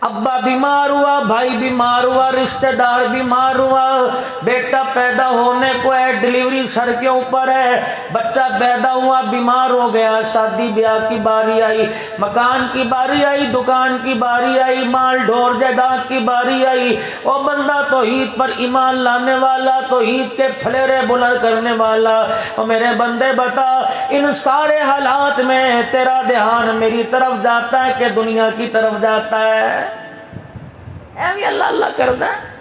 अब्बा बीमार हुआ, भाई बीमार हुआ, रिश्तेदार बीमार हुआ, बेटा पैदा होने को है, डिलीवरी सर के ऊपर है, बच्चा पैदा हुआ बीमार हो गया, शादी ब्याह की बारी आई, मकान की बारी आई, दुकान की बारी आई, माल ढोर जायदाद की बारी आई। ओ बंदा तौहीद पर ईमान लाने वाला, तौहीद के फलेरे बुलंद करने वाला, और मेरे बंदे बता इन सारे हालात में तेरा ध्यान मेरी तरफ जाता है कि दुनिया की तरफ जाता है? भी अल्लाह अल्लाह करता है।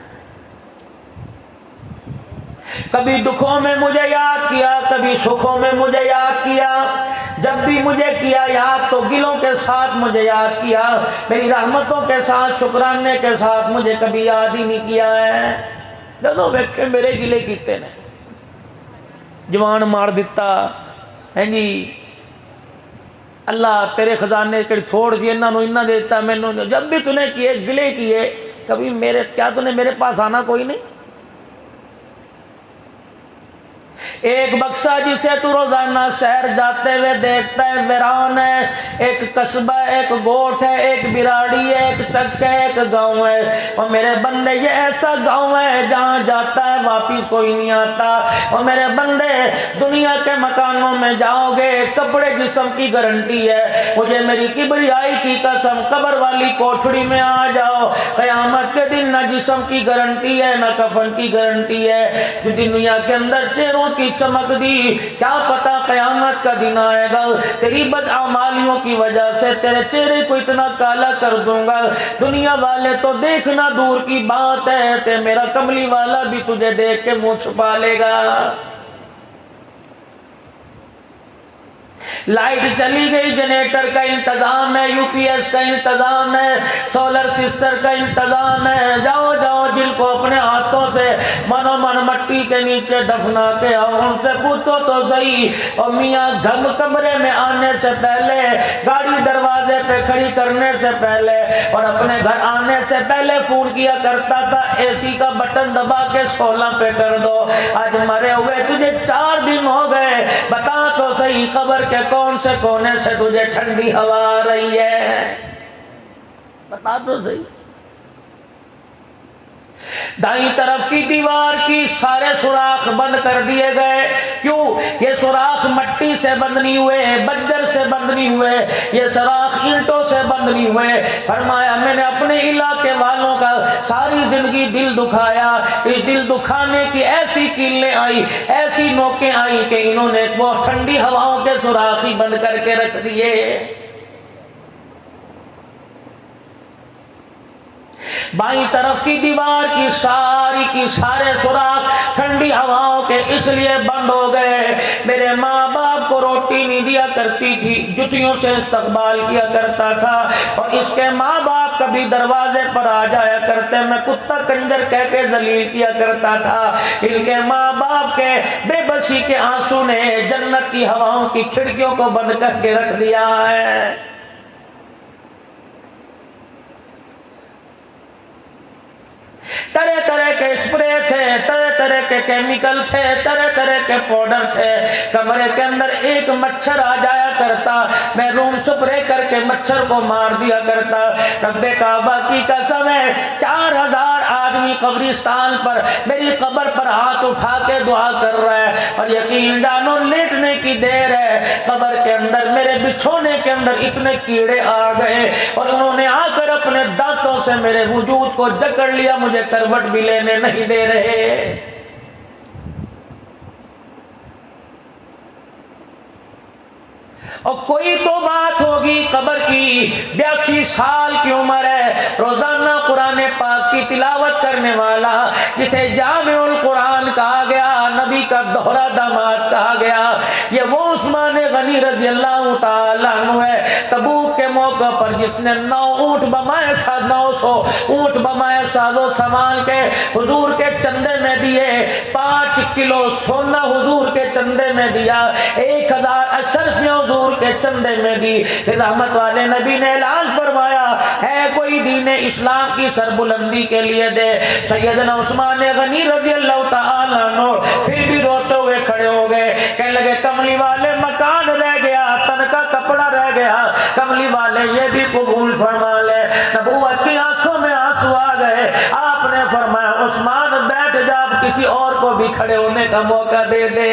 कभी दुखों में मुझे याद किया, कभी सुखों में मुझे याद किया, जब भी मुझे किया याद तो गिलों के साथ मुझे याद किया, मेरी रहमतों के साथ शुक्राने के साथ मुझे कभी याद ही नहीं किया है। जो वेखे मेरे गिले कीते ने, जवान मार दिता है जी, अल्लाह तेरे खजाने के थोड़ सी इन्होंने देता मैनू, जब भी तूने किए गिले किए, कभी मेरे क्या तूने मेरे पास आना कोई नहीं? एक बक्सा जिसे तू रोजाना शहर जाते हुए देखता है वीरान है, एक कस्बा है, एक गोठ है, एक बिराड़ी है, एक चक है, एक गांव है। और मेरे बंदे ये ऐसा गांव है जहां जाता है वापिस कोई नहीं आता। और मेरे बंदे दुनिया के मकानों में जाओगे कपड़े जिस्म की गारंटी है, मुझे मेरी किबरियाई की कसम कब्र वाली कोठड़ी में आ जाओ, क़यामत के दिन ना जिस्म की गारंटी है ना कफन की गारंटी है। जो दुनिया के अंदर चेहरों की चमक दी, क्या पता क़यामत का दिन आएगा तेरी बदअमालियों की वजह से तेरे चेहरे को इतना काला कर दूंगा, दुनिया वाले तो देखना दूर की बात है, ते मेरा कमली वाला भी तुझे देख के मुंह छुपा लेगा। लाइट चली गई, जनरेटर का इंतजाम है, यूपीएस का इंतजाम है, सोलर सिस्टर का इंतजाम है, जाओ जाओ जिनको अपने हाथों से मनोमन मट्टी के नीचे दफना के आओ, उनसे पूछो तो सही। और मियाँ घम कमरे में आने से पहले, गाड़ी दरवाजे पे खड़ी करने से पहले और अपने घर आने से पहले फोन किया करता था, एसी का बटन दबा के 16 पे कर दो। आज मरे हुए तुझे 4 दिन हो गए, बता तो सही कब्र के कौन से कोने से तुझे ठंडी हवा आ रही है? बता तो सही। दाईं तरफ की दीवार की सारे सुराख बंद कर दिए गए। क्यों? ये सुराख मट्टी से बंद नहीं हुए, बज्जर से बंद नहीं हुए, ये सुराख ईंटों से बंद नहीं हुए। फरमाया मैंने अपने इलाके वालों का सारी जिंदगी दिल दुखाया, इस दिल दुखाने की ऐसी कीलें आई, ऐसी नोकें आई कि इन्होंने वो ठंडी हवाओं के सुराख ही बंद करके रख दिए। बाईं तरफ की दीवार की सारे सुराख ठंडी हवाओं के इसलिए बंद हो गए। मेरे माँ बाप को रोटी नहीं दिया करती थी, जुतियों से इस्तकबाल किया करता था, और इसके माँ बाप कभी दरवाजे पर आ जाया करते, मैं कुत्ता कंजर कह के जलील किया करता था। इनके माँ बाप के बेबसी के आंसू ने जन्नत की हवाओं की खिड़कियों को बंद करके रख दिया है। तरह तरह के स्प्रे थे, तरह तरह के केमिकल थे, तरह तरह के पाउडर थे। कमरे के अंदर एक मच्छर आ जाया करता, मैं रूम स्प्रे करके मच्छर को मार दिया करता। रब्बे काबा की कसम है, 4000 आदमी कब्रिस्तान पर मेरी कब्र पर हाथ उठा के दुआ कर रहा है, और यकीन जानो लेटने की देर है, कब्र के अंदर मेरे बिछोने के अंदर इतने कीड़े आ गए और उन्होंने आकर अपने दांतों से मेरे वजूद को जकड़ लिया, मुझे करवट भी लेने नहीं दे रहे। और कोई तो बात होगी कब्र की, 82 साल की उम्र है, रोजाना कुरान पाक की तिलावत करने वाला, जिसे जामिउल कुरान कहा गया, नबी का दोहरा दामाद कहा गया, ये वो उस्मान गनी रजी अल्लाह ताला अन्हु है। तबूक के मौके पर जिसने 9 ऊंट बमाए 900 ऊंट बमाए साजो सामान के हुजूर के चंदे में दिए, 5 किलो सोना हुजूर के चंदे में दिया, 1000 अशरफियां हुजूर के चंदे में दी। फिर रहमत वाले नबी ने ऐलान फरमाया, है कोई दीन इस्लाम की सरबुलंदी के लिए दे। सैयदना उस्मान गनी रज़ी अल्लाह ताला अन्हु फिर भी रोते हुए खड़े हो गए, कहने लगे कमली वाले मकान रह गया, तन का कपड़ा रह गया, कमली वाले ये भी कबूल फरमा ले। नबूवत की आंसू आ गए। आपने फरमाया उस्मान बैठ जा, अब किसी और को भी खड़े होने का मौका दे दे।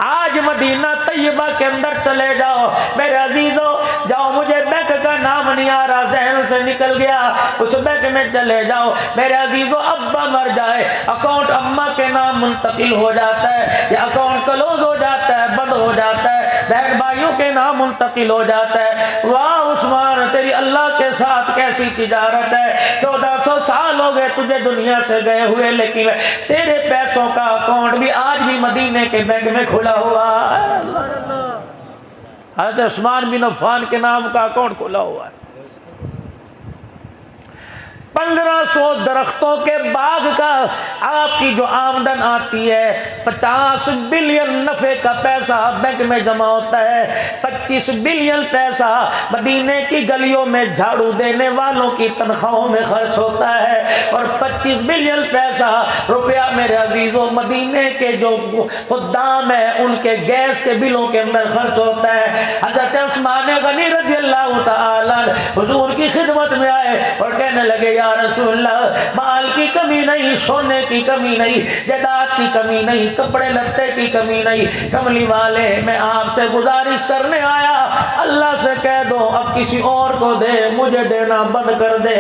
आज मदीना तैयबा के अंदर चले जाओ मेरे अजीजों, जाओ, मुझे बैंक का नाम नहीं आ रहा, जहन से निकल गया, उस बैंक में चले जाओ मेरे अजीजों। अब्बा मर जाए, अकाउंट अम्मा के नाम मुंतकिल हो जाता है, या अकाउंट क्लोज हो जाता है, बंद हो जाता है, बहन भाइयों के नाम मुंतकिल हो जाता है। वाह उस्मान, तेरी अल्लाह के साथ कैसी तिजारत है। 1400 साल हो गए तुझे दुनिया से गए हुए, लेकिन तेरे पैसों का अकाउंट भी आज भी मदीने के बैंक में खुला हुआ है। हज़रत उस्मान बिन अफ़्फ़ान के नाम का अकाउंट खुला हुआ है। 1500 दरख्तों के बाग का आपकी जो आमदन आती है, 50 बिलियन नफे का पैसा बैंक में जमा होता है। 25 बिलियन पैसा मदीने की गलियों में झाड़ू देने वालों की तनख्वाहों में खर्च होता है, और 25 बिलियन पैसा रुपया मेरे अजीजों मदीने के जो खुद्दाम है उनके गैस के बिलों के अंदर खर्च होता है। हज़रत उस्मान गनी रज़ी अल्लाह तआला हुजूर की खिदमत में आए और कहने लगे या रसूलल्लाह, माल की कमी नहीं, सोने की कमी नहीं, जायदाद की कमी नहीं, कपड़े लत्ते की कमी नहीं, कमली वाले मैं आपसे गुजारिश करने आया, अल्लाह से कह दो अब किसी और को दे, मुझे देना बंद कर दे,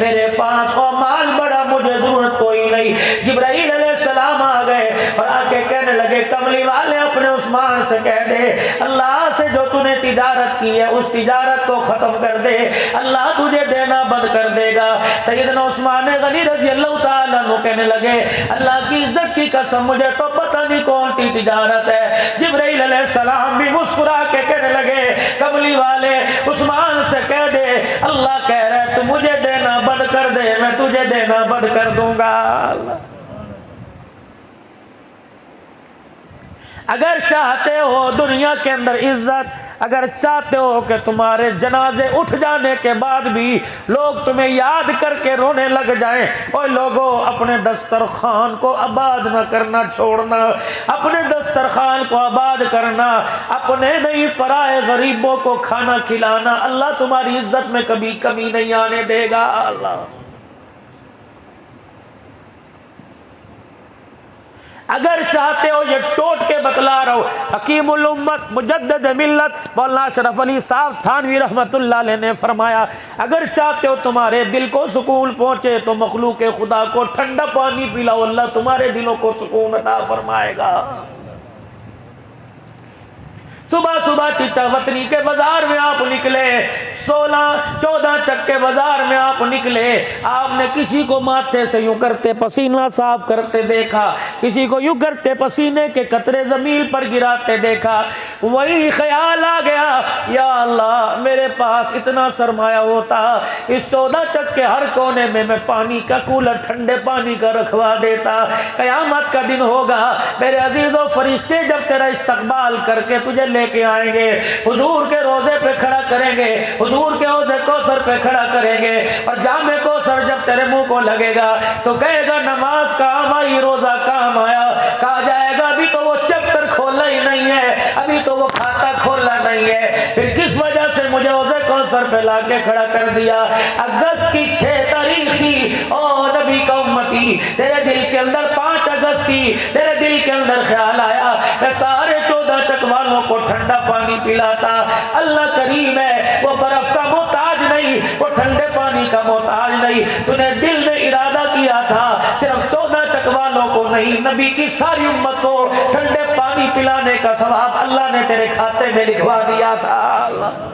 मेरे पास और माल बड़ा, मुझे जरूरत कोई नहीं। जिब्राइल अलैहिस्सलाम आ गए और आके कहने लगे कमली वाले अपने उस्मान से कह दे अल्लाह से जो तूने तिजारत की है उस तिजारत को खत्म कर दे, अल्लाह तुझे देना बंद कर देगा। सैयदना उस्मान गनी रज़ी अल्लाह तआला अन्हु कहने लगे अल्लाह की इज्जत की कसम मुझे तो पता नहीं कौन सी तिजारत है। जिब्राइल अलैहिस्सलाम भी मुस्कुरा के कहने लगे कमली वाले उस्मान से कह दे अल्लाह कह रहा है तू मुझे देना बंद कर दे, मैं तुझे देना बंद कर दूंगा। अगर चाहते हो दुनिया के अंदर इज्जत, अगर चाहते हो कि तुम्हारे जनाजे उठ जाने के बाद भी लोग तुम्हें याद करके रोने लग जाएं, और लोगों अपने दस्तरखान को आबाद न करना छोड़ना, अपने दस्तरखान को आबाद करना, अपने नहीं पराए गरीबों को खाना खिलाना, अल्लाह तुम्हारी इज्जत में कभी कमी नहीं आने देगा। अल्लाह अगर चाहते हो, ये टोट के बतला रहा हूं, हकीमुल उम्मत मुजद्दिद मिल्लत मौलाना अशरफ अली साहब थानवी रहमतुल्लाह अलैह ने फरमाया अगर चाहते हो तुम्हारे दिल को सुकून पहुंचे तो मखलूक खुदा को ठंडा पानी पिलाओ, अल्लाह तुम्हारे दिलों को सुकून अता फरमाएगा। सुबह सुबह चिचावतनी के बाजार में आप निकले, 16-14 चक्के बाजार में आप निकले, आपने किसी को माथे से यूं करते पसीना साफ करते देखा, किसी को यूं करते पसीने के कतरे जमीन पर गिराते देखा। वही ख्याल आ गया या अल्लाह मेरे पास इतना सरमाया होता, इस 14 चक्के हर कोने में मैं पानी का कूलर ठंडे पानी का रखवा देता। कयामत का दिन होगा मेरे अजीजों, फरिश्ते जब तेरा इस्तकबाल करके तुझे लेके आएंगे, हुजूर के रोजे पे खड़ा करेंगे, हुजूर के हौज़े कौसर पे खड़ा करेंगे, और जामे कौसर जब तेरे मुंह को लगेगा तो कहेगा नमाज काम आई, रोजा काम आया। कहा जाएगा अभी तो वो चैप्टर खोला ही नहीं है, अभी तो वो खाता खोला नहीं है, फिर किस वजह से मुझे हौज़े कौसर पे लाके खड़ा कर दिया। अगस्त की 6 तारीख थी, ओ नबी का उम्मती, तेरे दिल के अंदर 5 अगस्त थी, तेरे दिल के अंदर ख्याल आया मैं सारे 14 चक वालों को ठंडा पानी पिलाता। अल्लाह करीम है, वो बर्फ का मोहताज नहीं, वो ठंडे पानी का मोहताज नहीं। तूने दिल में इरादा किया था सिर्फ 14 चक वालों को नहीं, नबी की सारी उम्मत को ठंडे पानी पिलाने का सवाब अल्लाह ने तेरे खाते में लिखवा दिया था। अल्लाह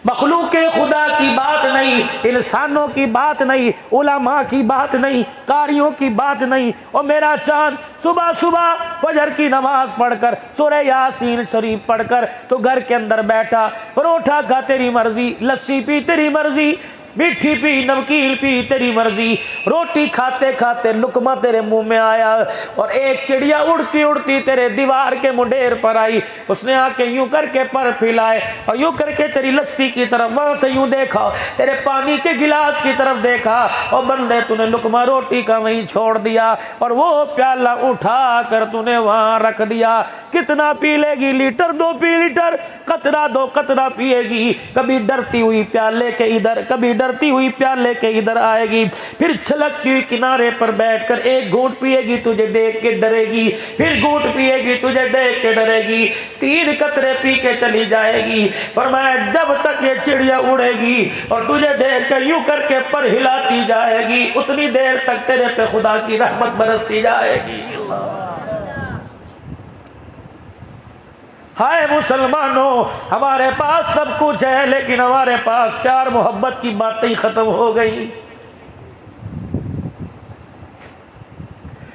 मखलूक खुदा की बात नहीं, इंसानों की बात नहीं, उलमा की बात नहीं, कारियों की बात नहीं। और मेरा चांद सुबह सुबह फजर की नमाज पढ़कर सूरह यासीन शरीफ पढ़कर तो घर के अंदर बैठा, परोठा खा तेरी मर्जी, लस्सी पी तेरी मर्जी, मीठी पी, नमकीन पी, तेरी मर्जी। रोटी खाते खाते लुकमा तेरे मुंह में आया और एक चिड़िया उड़ती उड़ती तेरे दीवार के मुंडेर पर आई। उसने आके यूं करके पर फैलाए और यूं करके तेरी लस्सी की तरफ, वहां से यूं देखा, तेरे पानी के गिलास की तरफ देखा और बंदे तूने लुकमा रोटी का वहीं छोड़ दिया और वो प्याला उठा कर तूने वहां रख दिया। कितना पी लेगी? लीटर 2 पी लीटर, कतरा 2 कतरा पिएगी। कभी डरती हुई प्याले के इधर, कभी डरती हुई प्याले के इधर आएगी, फिर छलकती हुई किनारे पर बैठकर एक घूंट पिएगी, तुझे देख के डरेगी, फिर घूंट पिएगी, तुझे देख के डरेगी, 3 कतरे पी के चली जाएगी। फरमाया जब तक ये चिड़िया उड़ेगी और तुझे देख कर यूं करके पर हिलाती जाएगी, उतनी देर तक तेरे पे खुदा की रहमत बरसती जाएगी। हाय मुसलमानों, हमारे पास सब कुछ है लेकिन हमारे पास प्यार मोहब्बत की बातें ही खत्म हो गई।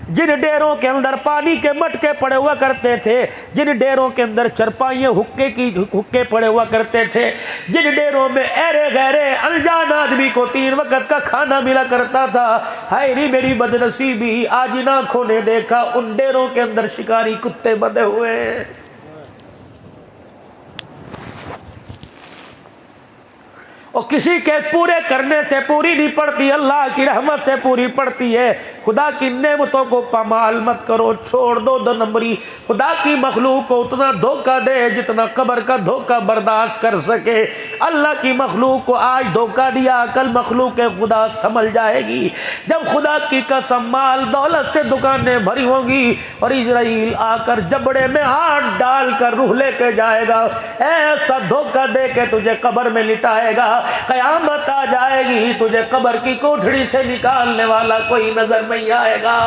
जिन डेरों के अंदर पानी के मटके पड़े हुआ करते थे, जिन डेरों के अंदर चरपाइयाँ हुक्के पड़े हुआ करते थे, जिन डेरों में ऐरे गहरे अनजान आदमी को 3 वक्त का खाना मिला करता था, हाय री मेरी बदनसीबी, आज इन आंखों ने देखा उन डेरों के अंदर शिकारी कुत्ते बंधे हुए। और किसी के पूरे करने से पूरी नहीं पड़ती, अल्लाह की रहमत से पूरी पड़ती है। खुदा की नेमतों को पामाल मत करो, छोड़ दो 2 नंबरी। खुदा की मखलूक को उतना धोखा दे जितना कब्र का धोखा बर्दाश्त कर सके। अल्लाह की मखलूक को आज धोखा दिया, कल मखलूक खुदा संभल जाएगी। जब खुदा की कसम माल दौलत से दुकानें भरी होंगी और इजराइल आकर जबड़े में हाथ डालकर रूह लेके जाएगा, ऐसा धोखा दे के तुझे कब्र में लिटाएगा। कयामत आ जाएगी, तुझे कब्र की कोठड़ी से निकालने वाला कोई नजर नहीं आएगा।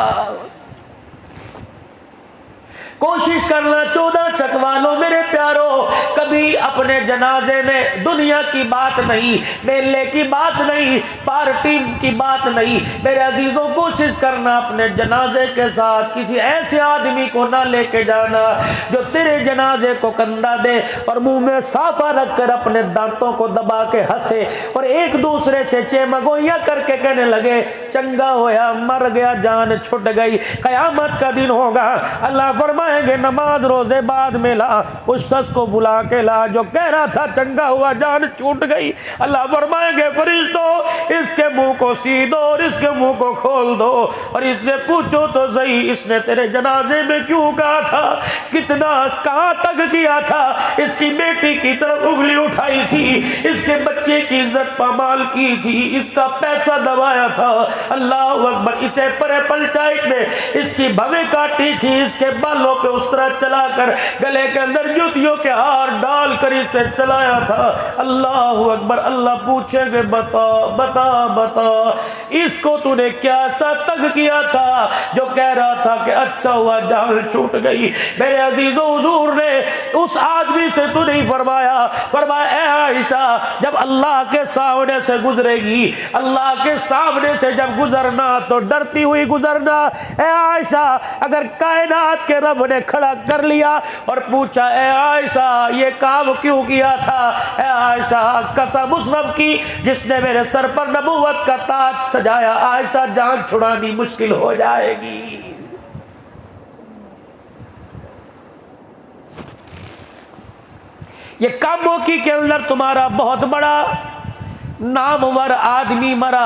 कोशिश करना 14 चकवा लो मेरे प्यारो, कभी अपने जनाजे में दुनिया की बात नहीं, मेले की बात नहीं, पार्टी की बात नहीं। मेरे अजीजों, कोशिश करना अपने जनाजे के साथ किसी ऐसे आदमी को ना लेके जाना जो तेरे जनाजे को कंधा दे और मुंह में साफा रखकर अपने दांतों को दबा के हंसे और एक दूसरे से चेमगोइया करके कहने लगे चंगा होया, मर गया, जान छुट गई। कयामत का दिन होगा, अल्लाह फरमाएंगे नमाज रोजे बाद में ला, उस शख्स को बुला के ला जो कह रहा था चंगा हुआ, जान छूट गई। अल्लाह फरमाएंगे फरिश्तों, इसके मुंह को सी दो और इसके मुंह को खोल दो और इससे पूछो तो सही, इसने तेरे जनाजे में क्यों कहा था, कितना कहां तक किया था, इसकी बेटी की तरफ उंगली उठाई थी, इसके बच्चे की इज्जत पामाल की थी, इसका पैसा दबाया था, अल्लाह अकबर, इसे परे पंचायत में इसकी भवें काटी थी, इसके बालों पे उस तरह चलाकर गले के अंदर जूतियों के हार डालकर इसे चलाया था। अल्लाह अकबर। अल्लाह पूछेंगे बता बता बता, इसको तूने क्या सा तंग किया था जो कह रहा था कि अच्छा हुआ जान छूट गई। मेरे अजीजों, हुजूर ने उस आदमी से तो नहीं फरमाया, फरमाया ए आयशा, जब अल्लाह के सामने से गुजरेगी, अल्लाह के सामने से जब गुजरना तो डरती हुई गुजरना। ए आयशा, अगर कायनात के रब ने खड़ा कर लिया और पूछा ए आयशा ये काम क्यों किया था, ए आयशा कसम उस रब की जिसने मेरे सर पर नबूवत का ताज सजाया, आयशा जान छुड़ानी मुश्किल हो जाएगी। ये कामोकी के अंदर तुम्हारा बहुत बड़ा नामवर आदमी मरा।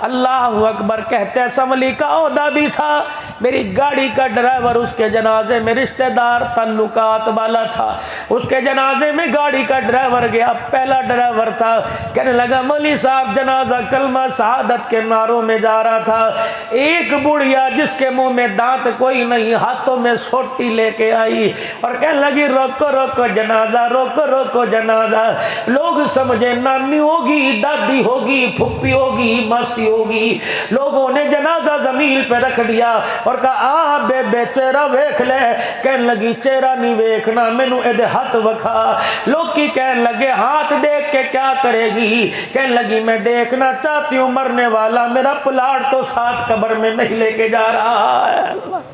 अल्लाह अकबर। कहते समली का ओहदा भी था, मेरी गाड़ी का ड्राइवर उसके जनाजे में रिश्तेदार ताल्लुकात वाला था, उसके जनाजे में गाड़ी का ड्राइवर गया, पहला ड्राइवर था। कहने लगा मौली साहब जनाजा कलमा शहादत के नारों में जा रहा था, एक बुढ़िया जिसके मुंह में दांत कोई नहीं हाथों में सोटी लेके आई और कहने लगी रोको रोको जनाजा, रोको रोको जनाजा। लोग समझे नानी होगी, दादी होगी, फुप्पी होगी, मासी होगी। लोगों ने जनाजा जमीन पे रख दिया और कहा आ बेबे चेहरा वेख ले। कहने लगी चेहरा नहीं वेखना, मैनू एदे हाथ वखा। लोग की कहने लगे हाथ देख के क्या करेगी। कहने लगी मैं देखना चाहती हूँ मरने वाला मेरा प्लाट तो साथ कब्र में नहीं लेके जा रहा है।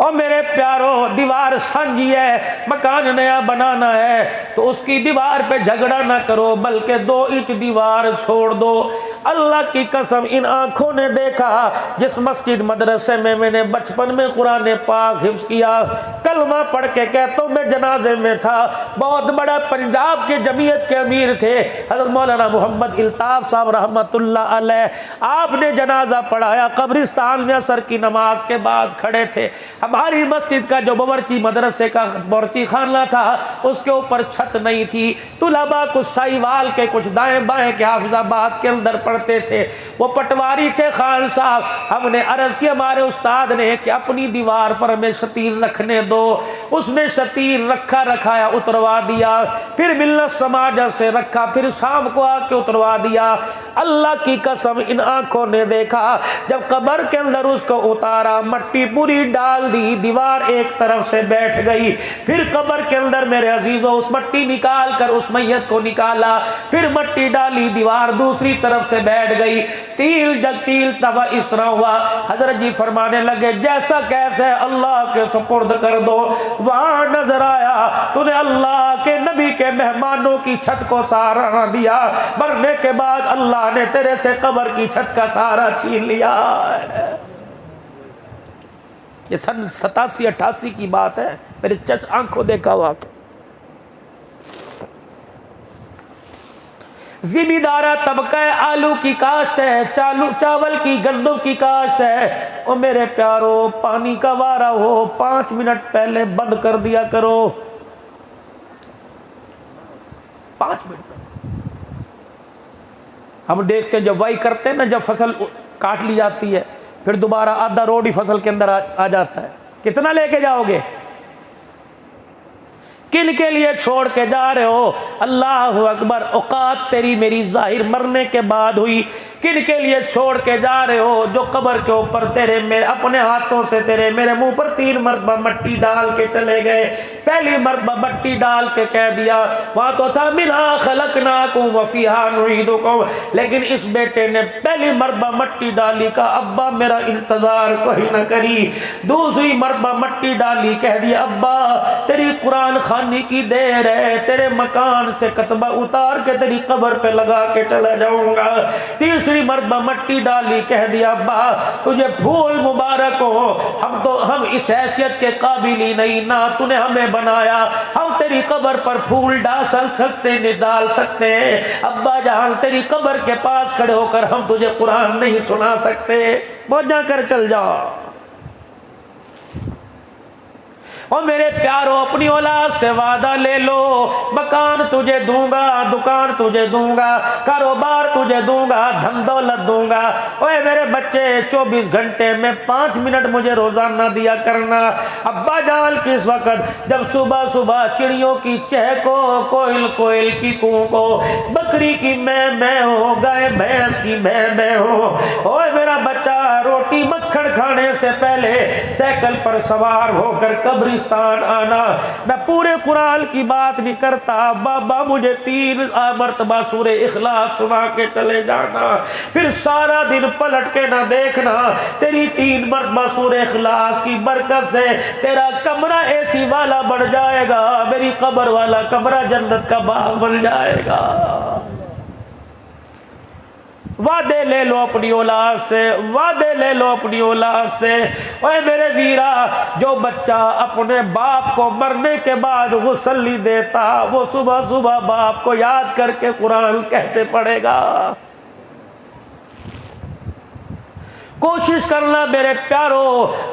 और मेरे प्यारों, दीवार सांझी है, मकान नया बनाना है तो उसकी दीवार पे झगड़ा ना करो, बल्कि 2 इंच दीवार छोड़ दो। अल्लाह की कसम, इन आंखों ने देखा जिस मस्जिद मदरसे में मैंने बचपन में कुरान पाक हिफ्ज किया, कलमा पढ़ के कहता हूं मैं जनाजे में था। बहुत बड़ा पंजाब के जमीयत के अमीर थे हज़रत मौलाना मोहम्मद इल्ताफ साहब रहमतुल्लाह अलैह। आपने जनाजा पढ़ाया, कब्रिस्तान में असर की नमाज के बाद खड़े थे। हमारी मस्जिद का जो बावर्ची मदरसे का बावर्ची खाना था उसके ऊपर छत नहीं थी। तुलबा कुछ साहिवाल के, कुछ दाएं बाएं के हाफिजाबाद के अंदर पढ़ते थे। वो पटवारी थे खान साहब। हमने अर्ज की हमारे उस्ताद ने कि अपनी दीवार पर हमें शतीर रखने दो। उसने शतीर रखाया, उतरवा दिया, फिर मिल्लत समाज से रखा, फिर शाम को आके उतरवा दिया। अल्लाह की कसम, इन आंखों ने देखा जब कब्र के अंदर उसको उतारा, मट्टी पूरी डाल दी, दीवार एक तरफ से बैठ गई। फिर कब्र के अंदर मेरे अजीजों उस मट्टी निकाल कर उस मैयत को निकाला, फिर मट्टी डाली, दीवार दूसरी तरफ से बैठ गई। तील तवा इस तरह हुआ। हजरत जी फरमाने लगे जैसा कैसे अल्लाह के सुपुर्द कर दो। वहां नजर आया तूने अल्लाह के नबी के मेहमानों की छत को सहारा न दिया, मरने के बाद अल्लाह ने तेरे से कब्र की छत का सहारा छीन लिया। ये सन 87-88 की बात है, मेरे चच आंखों देखा हुआ। जिमीदारा तबका है, आलू की काश्त है, चावल की, गंदम की काश्त है। और मेरे प्यारो, पानी का वारा हो 5 मिनट पहले बंद कर दिया करो। 5 मिनट हम देखते हैं जब वाई करते हैं ना, जब फसल काट ली जाती है फिर दोबारा आधा रोड ही फसल के अंदर आ जाता है। कितना लेके जाओगे? किन के लिए छोड़ के जा रहे हो? अल्लाह अकबर, औकात तेरी मेरी जाहिर मरने के बाद हुई। किन के लिए छोड़ के जा रहे हो? जो कब्र के ऊपर तेरे मेरे अपने हाथों से तेरे मेरे मुंह पर 3 मरतबा मट्टी डाल के चले गए। पहली मरतबा मट्टी डाल के कह दिया, वहां तो था मिन्हा खलकनाकुम व फीहा नुईदुकुम, लेकिन इस बेटे ने पहली मरतबा मट्टी डाली का अब्बा मेरा इंतजार कोई न करी। दूसरी मरतबा मट्टी डाली, कह दिया अब्बा तेरी कुरान खानी की देर है, तेरे मकान से कतबा उतार के तेरी कब्र पे लगा के चला जाऊंगा। तीसरी मरतबा मट्टी डाली, कह दिया अब्बा तुझे फूल मुबारक हो, हम इस हैसियत के काबिल ही नहीं, ना तूने हमें बनाया हम तेरी कब्र पर फूल डाल सकते नहीं डाल सकते। अब्बा जहां तेरी कब्र के पास खड़े होकर हम तुझे कुरान नहीं सुना सकते, बहुत जाकर चल जाओ। और मेरे प्यारो, अपनी औलाद से वादा ले लो, मकान तुझे दूंगा, दुकान तुझे दूंगा, कारोबार तुझे दूंगा, धन दौलत दूंगा। ओए मेरे बच्चे 24 घंटे में 5 मिनट मुझे रोजाना दिया करना। अब्बा जान किस वक्त जब सुबह सुबह चिड़ियों की चहको, कोयल कोयल की कूको, बकरी की मैं हो, गाय भैंस की मैं हो। ओए मेरा बच्चा, रोटी मक्खन खाने से पहले साइकिल पर सवार होकर कब्रिस्तान आना। मैं पूरे कुरान की बात नहीं करता, बाबा मुझे 3 मरतबा सूरे इखलास सुना के चले जाना, फिर सारा दिन पलट के ना देखना। तेरी 3 मरतबा सूरे इखलास की बरकत से तेरा कमरा एसी वाला बढ़ जाएगा, मेरी कब्र वाला कमरा जन्नत का बाग बन जाएगा। वादे ले लो अपनी औलाद से, वादे ले लो अपनी औलाद से। ओए मेरे वीरा, जो बच्चा अपने बाप को मरने के बाद गुस्ल नहीं देता, वो सुबह सुबह बाप को याद करके कुरान कैसे पढ़ेगा? कोशिश करना मेरे प्यारो,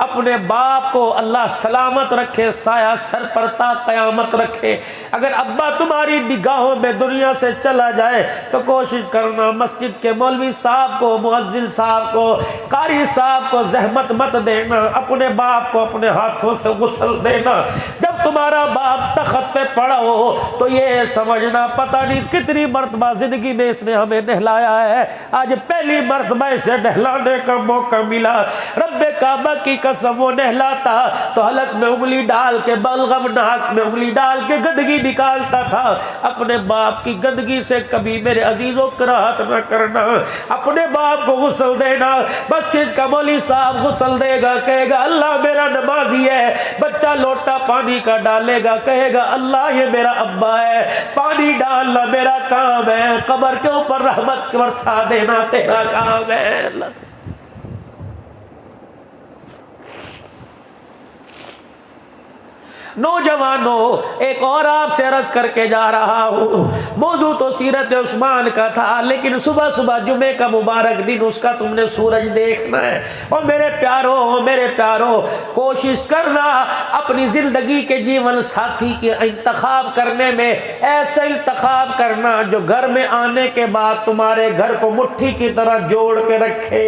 अपने बाप को अल्लाह सलामत रखे, साया सर पर ता कयामत रखे। अगर अब्बा तुम्हारी निगाहों में दुनिया से चला जाए तो कोशिश करना मस्जिद के मौलवी साहब को, मुअज्जिन साहब को, कारी साहब को जहमत मत देना, अपने बाप को अपने हाथों से गुस्ल देना। जब जब तुम्हारा बाप तख्त पे पड़ा हो तो ये समझना पता नहीं कितनी मर्तबा जिंदगी में इसने हमें नहलाया है, आज पहली मर्तबा इसे नहलाने का मौका मिला। रब्बे काबा की कसम वो नहलाता तो हलक में उंगली डाल के, बलगम नाक में उंगली डाल के गंदगी निकालता था। अपने बाप की गंदगी से कभी मेरे अजीजों कराहत न करना। अपने बाप को गुस्ल देना, मस्जिद का मौलवी साहब गुस्ल देगा, कहेगा अल्लाह मेरा नमाजी है। बच्चा लोटा पानी का डालेगा, कहेगा अल्लाह ये मेरा अब्बा है, पानी डालना मेरा काम है। कब्र के ऊपर रहमत बरसा देना तेरा काम है। नौजवानों, एक और आपसे अर्ज करके जा रहा हूँ। मौजू तो सीरत उस्मान का था, लेकिन सुबह सुबह जुमे का मुबारक दिन उसका तुमने सूरज देखना है। और मेरे प्यारों, कोशिश करना अपनी जिंदगी के जीवन साथी के इंतखाब करने में ऐसा इंतखाब करना जो घर में आने के बाद तुम्हारे घर को मुट्ठी की तरह जोड़ के रखे।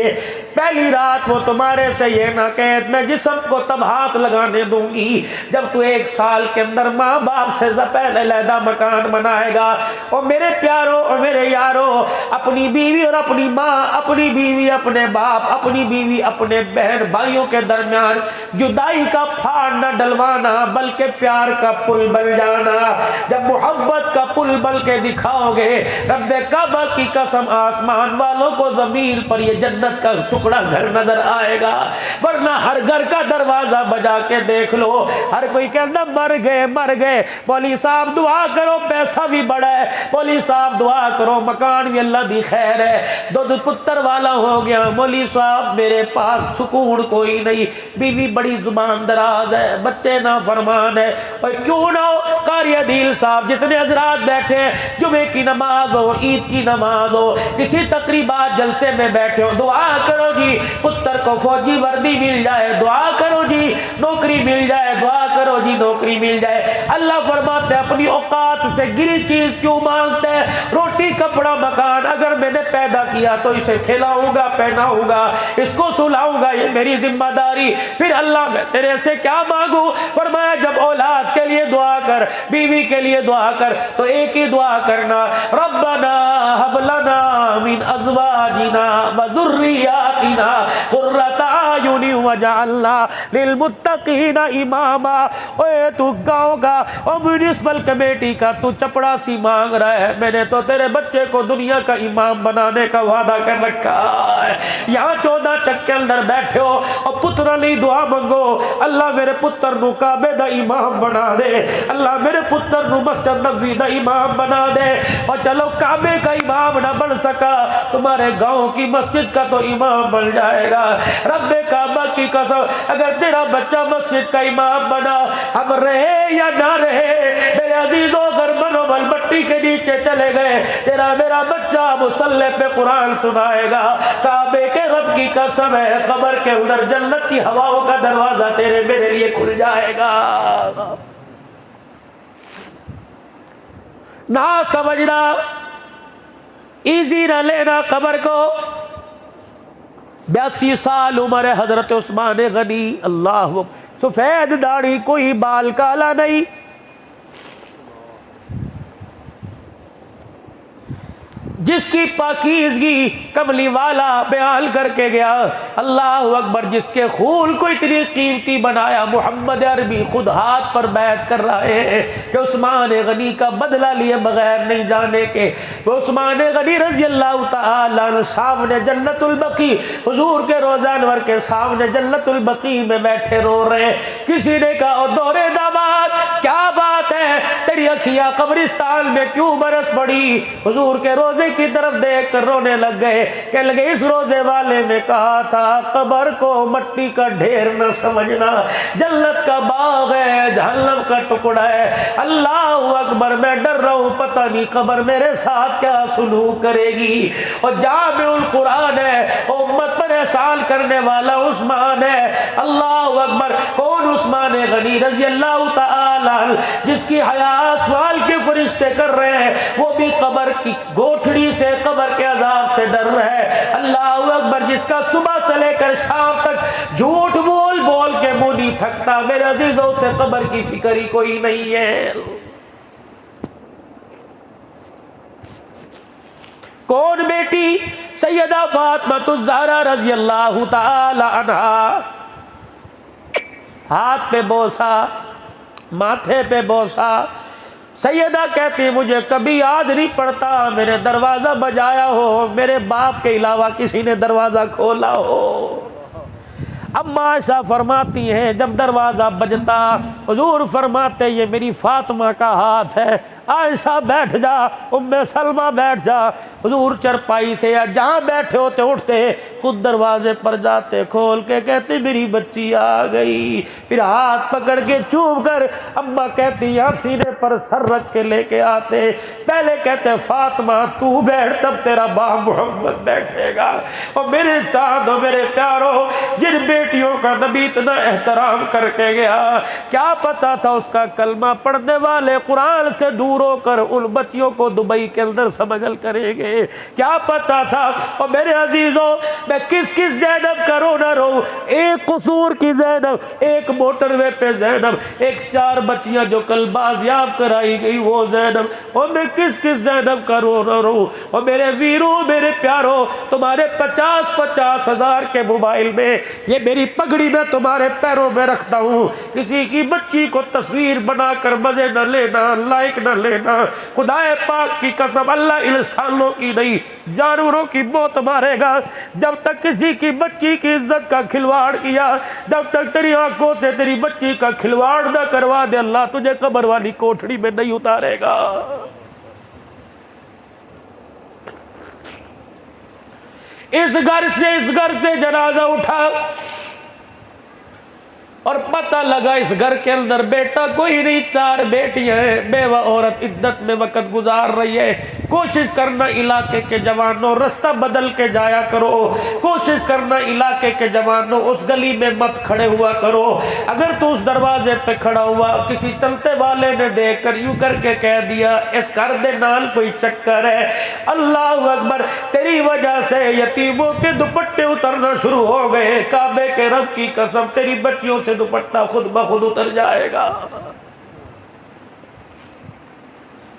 पहली रात वो तुम्हारे से ये ना कहे मैं जिस्म को तब हाथ लगाने दूंगी जब तू 1 साल के अंदर माँ बाप से पहले लहदा मकान बनाएगा। और मेरे प्यारों और मेरे यारों, अपनी बीवी और अपनी माँ, अपनी बीवी अपने बाप, अपनी बीवी अपने बहन भाइयों के दरमियान जुदाई का फाड़ न डलवाना, बल्कि प्यार का पुल बन जाना। जब मोहब्बत का पुल बल के दिखाओगे, रब्बे काबा की कसम आसमान वालों को जमीन पर ये जन्नत का टुकड़ा घर नजर आएगा। वरना हर घर का दरवाजा बजा के देख लो, हर कोई कहना मर गए। मौलवी साहब दुआ करो, पैसा भी बड़ा है। मौलवी साहब दुआ करो, मकान भी अल्लाह दी खैर है। दो पुत्र वाला हो गया। मौलवी साहब मेरे पास सुकून कोई नहीं, बीवी बड़ी जुबान दराज है, बच्चे ना फरमान है। और क्यों ना हो कारी अदील साहब, जितने हजरात बैठे हैं, जुमे की नमाज हो, ईद की नमाज हो, किसी तकरीबात जलसे में बैठे हो, दुआ करो जी पुत्र को फौजी वर्दी मिल जाए, दुआ करो जी नौकरी मिल जाए, दुआ करो जी नौकरी मिल जाए। अल्लाह फरमाते अपनी औकात से गिरी चीज क्यों मांगते हैं? रोटी कपड़ा मकान अगर मैंने पैदा किया तो इसे खिलाऊंगा, पहनाऊंगा, इसको सुलाऊंगा, ये मेरी जिम्मेदारी। फिर अल्लाह मैं तेरे से क्या मांगू? फरमाया जब औलाद के लिए दुआ कर, बीवी के लिए दुआ कर, तो एक ही दुआ करना, रब्बना हब लना मिन अज़वाजिना व ज़ुर्रियातिना क़ुर्रता अयुनि वजअलना लिलमुत्तक़ीना इमामा। ओए तू गाँव का और म्यूनिसिपल कमेटी का तू चपड़ासी मांग रहा है, मैंने तो तेरे बच्चे को दुनिया का इमाम बनाने का वादा कर रखा है। यहाँ 14 चक्के अंदर बैठे हो और पुत्र नहीं दुआ मांगो, अल्लाह मेरे पुत्र नु काबे दा इमाम बना दे, अल्लाह मेरे पुत्र नु मस्जिद नबवी दा इमाम बना दे। और चलो काबे का इमाम ना बन सका, तुम्हारे गाँव की मस्जिद का तो इमाम बन जाएगा। रब्बे काबा की कसम, अगर तेरा बच्चा मस्जिद का इमाम बना, अब रहे या ना रहे, मेरे अजीजों अगर मनोबल मट्टी के नीचे चले गए, तेरा मेरा बच्चा मुसल्ले पे कुरान सुनाएगा। काबे के रब की कसम है, कब्र के अंदर जन्नत की हवाओं का दरवाजा तेरे मेरे लिए खुल जाएगा। ना समझना, इजी ना लेना कब्र को। 82 साल उम्र है हजरत उस्मान गनी, अल्लाह, सफेद दाढ़ी, कोई बाल काला नहीं। जिसकी पाकीज़गी कमली वाला बयान करके गया, अल्लाह अकबर, जिसके खून को इतनी कीमती बनाया। मोहम्मद अरबी खुद हाथ पर बैत कर रहे हैं कि उस्मान गनी का बदला लिए बगैर नहीं जाने के। वो उस्मान गनी रज़ी अल्लाह तआला अन्हु सामने जन्नतुल बकी, हुजूर के रोज़ा अनवर के सामने जन्नतुल बकी में बैठे रो रहे हैं। किसी ने कहा दोरे दामाद क्या बात है, तेरी अखियाँ कब्रिस्तान में क्यों बरस पड़ी? हुजूर के रोजे की तरफ देख कर रोने लग गए। कहने लगे इस रोजे वाले ने कहा था कब्र को मट्टी का ढेर न समझना, जन्नत का बाग है, जहन्नम का टुकड़ा है। अल्लाह अकबर, मैं डर रहा हूँ, पता नहीं कब्र मेरे साथ क्या सुलूक करेगी। और जामिउल कुरान है, उम्मत पर एहसान करने वाला उस्मान है। अल्लाह अकबर, कौन? उस्मान गनी रज़ी अल्लाह तआला अन्हु, जिसकी हया आसमान के फरिश्ते कर रहे हैं, वो भी कब्र की गोठड़ी से, कब्र के अजाब से डर रहा है। अल्लाह अकबर, जिसका सुबह से लेकर शाम तक झूठ बोल बोल के मुंह नहीं थकता। मेरे अजीजों से कब्र की फिक्र ही कोई नहीं है। कौन बेटी? सैयदा फातिमा ज़हरा रज़ी अल्लाह ताला अन्हा। हाथ पे बोसा, माथे पे बोसा। सैयदा कहती मुझे कभी याद नहीं पड़ता मैंने दरवाज़ा बजाया हो, मेरे बाप के अलावा किसी ने दरवाज़ा खोला हो। अम्मा आयशा फरमाती हैं जब दरवाज़ा बजता हुजूर फरमाते ये मेरी फातिमा का हाथ है, आयशा बैठ जा, उम्मे सलमा बैठ जा। हुजूर चरपाई से या जहाँ बैठे होते उठते खुद दरवाजे पर जाते, खोल के कहते मेरी बच्ची आ गई। फिर हाथ पकड़ के चूम कर अम्मा कहती यहाँ सीने पर सर रख के लेके आते। पहले कहते फातिमा तू बैठ, तब तेरा बाप मोहम्मद बैठेगा। और मेरे साथ मेरे प्यारों, जिन बेटियों का नबी इतना एहतराम करके गया, क्या पता था उसका कलमा पढ़ने वाले कुरान से दूर होकर उन बच्चियों को दुबई के अंदर समगल करेंगे। क्या पता था। और मेरे अजीजों, मैं किस किस ज़ैनब का रो ना रो, एक कसूर की ज़ैनब, एक मोटरवे पे ज़ैनब, एक 4 बच्चियां जो कल बाजियाब कराई गई वो ज़ैनब, और मैं किस किस ज़ैनब का रो ना रो। और मेरे वीरों, मेरे प्यारों, तुम्हारे 50-50 हज़ार के मोबाइल में ये मेरी पगड़ी में तुम्हारे पैरों में रखता हूँ। किसी की बच्ची को तस्वीर बनाकर मजे न लेना, लाइक न लेना। खुदाए पाक की कसम, अल्लाह इंसानों की नहीं जानवरों की मौत मारेगा। जब तक किसी की बच्ची की इज्जत का खिलवाड़ किया, जब तक तेरी आंखों से तेरी बच्ची का खिलवाड़ न करवा दे, अल्लाह तुझे कब्र वाली कोठड़ी में नहीं उतारेगा। इस घर से जनाजा उठा और पता लगा इस घर के अंदर बेटा कोई नहीं, 4 बेटियां हैं। बेवा औरत इद्दत में वक्त गुजार रही है। कोशिश करना इलाके के जवानों, रास्ता बदल के जाया करो। कोशिश करना इलाके के जवानों, उस गली में मत खड़े हुआ करो। अगर तू उस दरवाजे पे खड़ा हुआ, किसी चलते वाले ने देखकर यूं करके कह दिया इस घर दे नाल कोई चक्कर है, अल्लाह अकबर, तेरी वजह से यतीमों के दुपट्टे उतरना शुरू हो गए। काबे के रब की कसम, तेरी बच्चियों से दुपट्टा खुद ब खुद उतर जाएगा।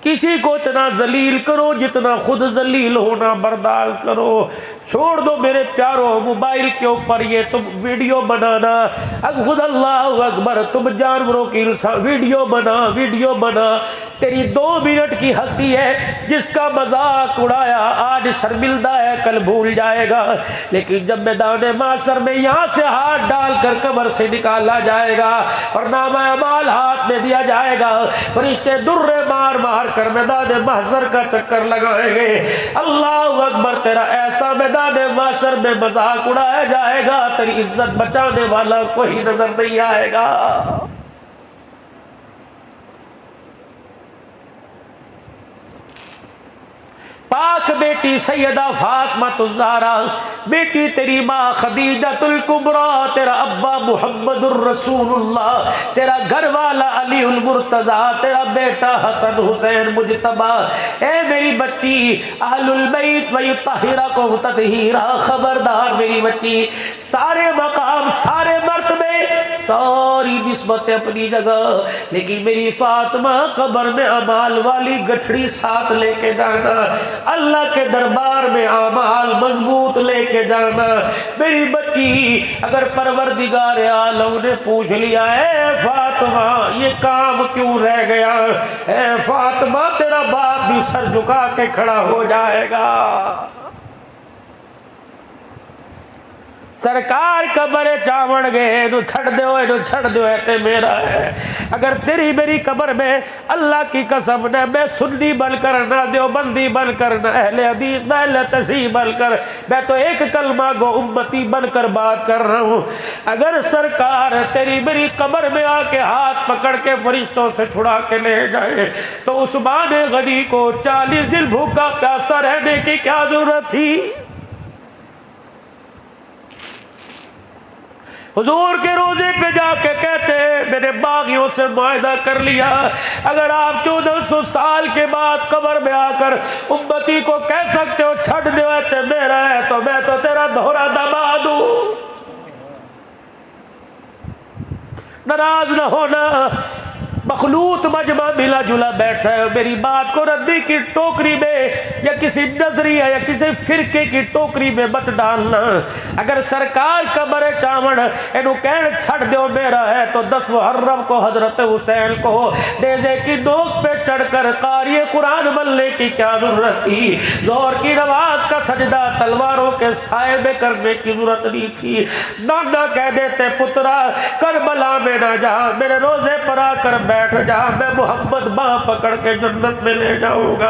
किसी को इतना जलील करो जितना खुद जलील होना बर्दाश्त करो। छोड़ दो मेरे प्यारों मोबाइल के ऊपर ये तुम वीडियो बनाना, खुद अल्लाह अकबर, तुम जानवरों की वीडियो बना। तेरी 2 मिनट की हंसी है, जिसका मजाक उड़ाया आज शर्मिंदा है, कल भूल जाएगा। लेकिन जब मैदान माशर में यहाँ से हाथ डालकर कब्र से निकाला जाएगा और नामा अमाल हाथ में दिया जाएगा, फरिश्ते दुर्रे मार मार कर मैदान महशर का चक्कर लगाएंगे। अल्लाह अकबर, तेरा ऐसा मैदान महशर में मजाक उड़ाया जाएगा, तेरी इज्जत बचाने वाला कोई नजर नहीं आएगा। पाक बेटी सैयदा फातिमा ज़हरा, बेटी तेरी माँ खदीजतुल कुबरा, तेरा अब्बा मुहम्मदुर रसूलुल्लाह, तेरा घर वाला अलीउल मुर्तज़ा, तेरा बेटा हसन हुसैन मुजतबा। ए मेरी बच्ची, अहलुल बैत व युतहिरकुम ततहीरा, खबरदार मेरी बच्ची, सारे मकाम, सारे मर्तबे, सारी निस्बतें अपनी जगह, लेकिन मेरी फातिमा कब्र में अमाल वाली गठड़ी साथ लेके जाना, अल्लाह के दरबार में आमाल मजबूत लेके जाना। मेरी बच्ची, अगर परवरदिगार आलम ने पूछ लिया है फातिमा ये काम क्यों रह गया, है फातिमा तेरा बाप भी सर झुका के खड़ा हो जाएगा। सरकार कब्र चावण गए छड़ दो ते मेरा है। अगर तेरी मेरी कब्र में अल्लाह की कसम न, मैं सुन्नी बनकर ना देवबंदी बनकर न अहले हदीस न अहले तशरीह बनकर, मैं तो एक कलमा गो उम्मती बनकर बात कर रहा हूँ। अगर सरकार तेरी मेरी कब्र में आके हाथ पकड़ के फरिश्तों से छुड़ा के ले जाए, तो उस्मान गनी को 40 दिन भूखा प्यासा रहने की क्या जरूरत थी। हुजूर के रोजे पे जाके कहते मैंने बागियों से मुआहदा कर लिया, अगर आप 1400 साल के बाद कब्र में आकर उम्मती को कह सकते हो छड़ दे मेरा है, तो मैं तो तेरा दोहरा दामाद हूं। नाराज ना होना। मखलूत मजमा मिला जुला बैठा है, मेरी बात को रद्दी की टोकरी में या किसी नजरिया या किसी फिरके की टोकरी में मत डालना। अगर सरकार कमर चावड़ एनु कहन छड़ दो मेरा है तो 10 मुहर्रम को हजरत हुसैन को नेज़े की नोक पे चढ़कर कारिए कुरान बनने की क्या जरूरत थी। जोहर की नमाज का सजदा तलवारों के साए में करने की जरूरत नहीं थी। नाना कह देते पुत्रा करबला में ना जा, मेरे रोजे पर आकर बैठ जा, मैं मोहम्मद बाह पकड़ के जन्नत में ले जाऊंगा।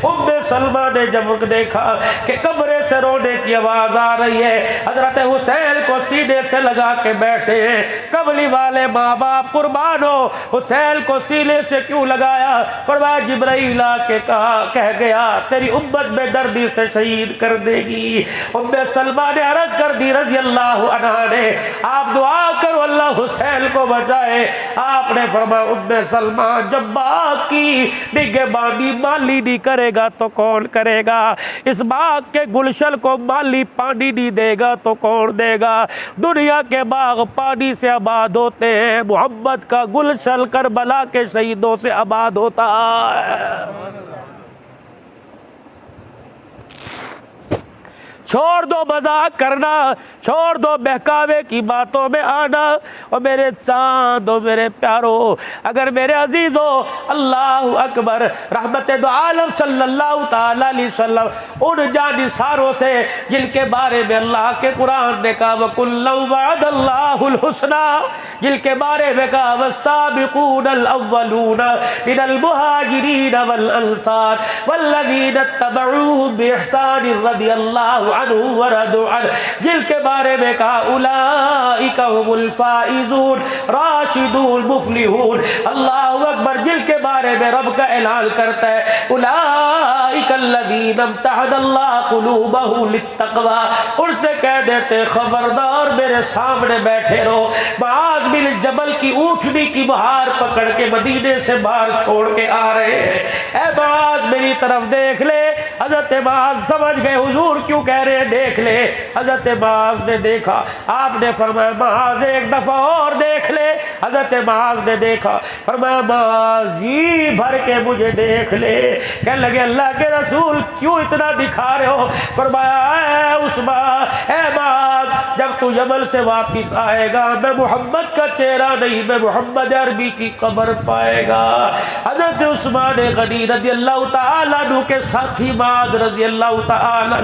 उम्मे सलमा ने जब देखा कि कमरे से रोने की आवाज आ रही है, हजरत हुसैन को सीने से लगा के बैठे हैं। कबली वाले माँ बाप कुर्बान हो, हुसैन को सीने से क्यों लगाया? फरमाया जिब्राइल आके कहा कह गया तेरी उम्मत में दर्दी से शहीद कर देगी। उम्मे सलमा ने अर्ज कर दी रजी अल्लाह अन्हा ने, आप दुआ करो अल्लाह हुसैन को बचाए। आपने फरमाया उम्मे सलमा जब बाग की निगहबानी माली नहीं करेगा तो कौन करेगा? इस बाग के गुलशन को माली पानी नहीं देगा तो कौन देगा? दुनिया के बाग पानी से आबाद होते हैं, मोहम्मद का गुलशन करबला के शहीदों से आबाद होता है। छोड़ दो मजाक करना, छोड़ दो बहकावे की बातों में आना। और मेरे चांद और मेरे प्यारो, अगर मेरे अजीजो अल्लाह अकबर रहमत दो आलम सल्लल्लाहु ताला अलैहि वसल्लम उन जानिसारों से जिनके बारे में अल्लाह के कुरान ने कहा वकुल्लु वअदल्लाहुल हुस्ना, जिनके बारे में कहा वस्साबिकूनल अव्वलून मिनल मुहाजिरीन वल अंसार वल्लज़ीना तबऊहुम बिइहसान रदियल्लाहु अन्हु व रदू अन, जिनके बारे में कहा उलाइका हुमुल फाइजून राशिदून मुफलिहून। अल्लाहु अकबर, जिनके बारे में रब का ऐलान करता है उलाइका अल्लज़ीना इम्तहनल्लाहु कुलूबहुम लित्तक़वा, उनसे कह देते खबरदार मेरे सामने बैठे रहो। मुआज़ बिन जबल की ऊँटनी की बहार पकड़ के मदीने से बाहर छोड़ के आ रहे हैं। ए मुआज़ मेरी तरफ देख ले। हज़रत मुआज़ समझ गए हुजूर क्यों कह रहे हैं, देख ले। हज़रत मुआज़ ने देखा, आपने फरमाया मुआज़ एक दफ़ा और देख ले। हज़रत मुआज़ ने देखा, फरमाया मुआज़ जी भर के मुझे देख ले। कहने लगे अल्लाह के रसूल क्यों इतना दिखा रहे हो? फरमाया उस्मान ए मुआज़, जब तू यमन से वापिस आएगा मैं मोहम्मद का चेहरा नहीं, मैं मोहम्मद अरबी की कब्र पाएगा। हज़रत उस्मान गनी रज़ी अल्लाह तआला अन्हु के साथी मुआज़ रज़ी अल्लाह तआला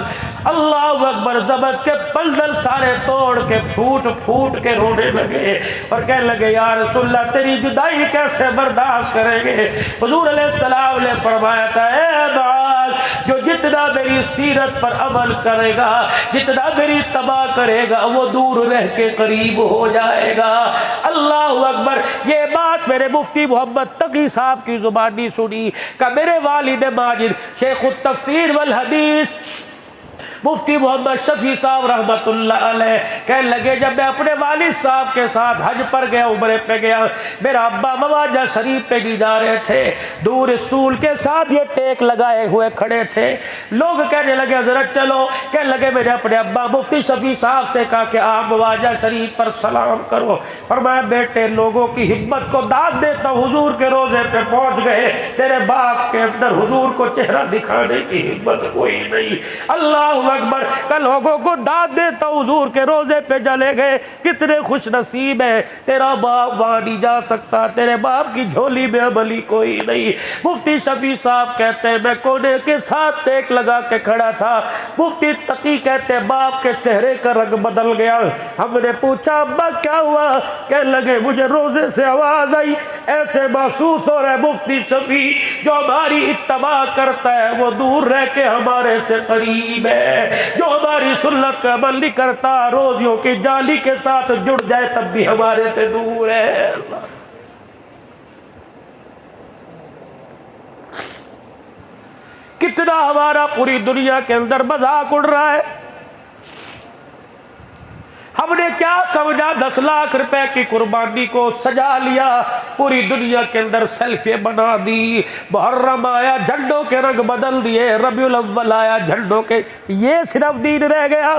अल्लाहु अकबर ज़बत के पलदल सारे तोड़ के फूट फूट के रोने लगे और कहने लगे या रसूलल्लाह तेरी जुदाई कैसे बर्दाश्त करेंगे? हुजूर अलैहिस्सलाम ने फरमाया था ए मुआज़, जो जितना मेरी सीरत पर अमल करेगा, जितना मेरी तबाह करेगा, वो दूर रह के करीब हो जाएगा। अल्लाहु अकबर, ये बात मेरे मुफ्ती मोहम्मद तकी साहब की जुबानी सुनी का मेरे वालिद माजिद शेख तफसीर वल हदीस मुफ्ती मोहम्मद शफी साहब रहमतुल्लाह अलैह कहने लगे जब मैं अपने वालिद साहब के साथ हज पर गया, उम्रे पे गया, मेरा अब्बा मवाजा शरीफ पे भी जा रहे थे, दूर स्टूल के साथ ये टेक लगाए हुए खड़े थे। लोग कहने लगे हजरत चलो। कहने लगे मैंने अपने अब्बा मुफ्ती शफी साहब से कहा कि आप मवाजा शरीफ पर सलाम करो। और मैं बेटे लोगों की हिम्मत को दाद देता हूँ, हुजूर के रोजे पे पहुँच गए, तेरे बाप के अंदर हुजूर को चेहरा दिखाने की हिम्मत कोई नहीं। अल्लाह अकबर, कल लोगों को दाद देता हुजूर के रोजे पे चले गए। कितने खुश नसीब है, तेरा बाप वहां नहीं जा सकता, तेरे बाप की झोली में अमली कोई नहीं। मुफ्ती शफी साहब कहते हैं मैं कोने के साथ टेक लगा के खड़ा था। मुफ्ती तकी कहते हैं बाप के चेहरे का रंग बदल गया। हमने पूछा अब्बा क्या हुआ? कहने लगे मुझे रोजे से आवाज आई, ऐसे महसूस हो रहा है मुफ्ती शफी जो हमारी इत्तबा करता है वो दूर रह के हमारे से करीब है, जो हमारी सुन्नत पे अमल नहीं करता रोजियों की जाली के साथ जुड़ जाए तब भी हमारे से दूर है। कितना हमारा पूरी दुनिया के अंदर मजाक उड़ रहा है। हमने क्या समझा 10 लाख रुपए की कुर्बानी को सजा लिया, पूरी दुनिया के अंदर सेल्फी बना दी। मुहर्रम आया झंडों के रंग बदल दिए, रबीउल अव्वल आया झंडों के, ये सिर्फ दीन रह गया।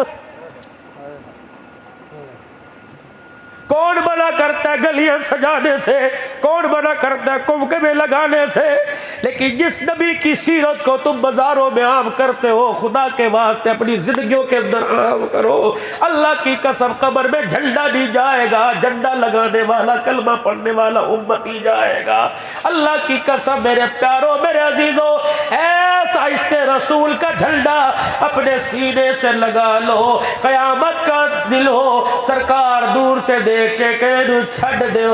कौन बना करता है गलियां सजाने से, कौन मना करता है कुंभ में लगाने से। लेकिन जिस नबी की सीरत को तुम बाजारों में आम करते हो, खुदा के वास्ते अपनी जिंदगियों के अंदर आम करो। अल्लाह की कसम कब्र में झंडा नहीं जाएगा, झंडा लगाने वाला कलमा पढ़ने वाला उम्मती जाएगा। अल्लाह की कसम मेरे प्यारों मेरे अजीजों, ऐसा इसके रसूल का झंडा अपने सीने से लगा लो। कयामत का दिल हो, सरकार दूर से देख के कहू छड़ दे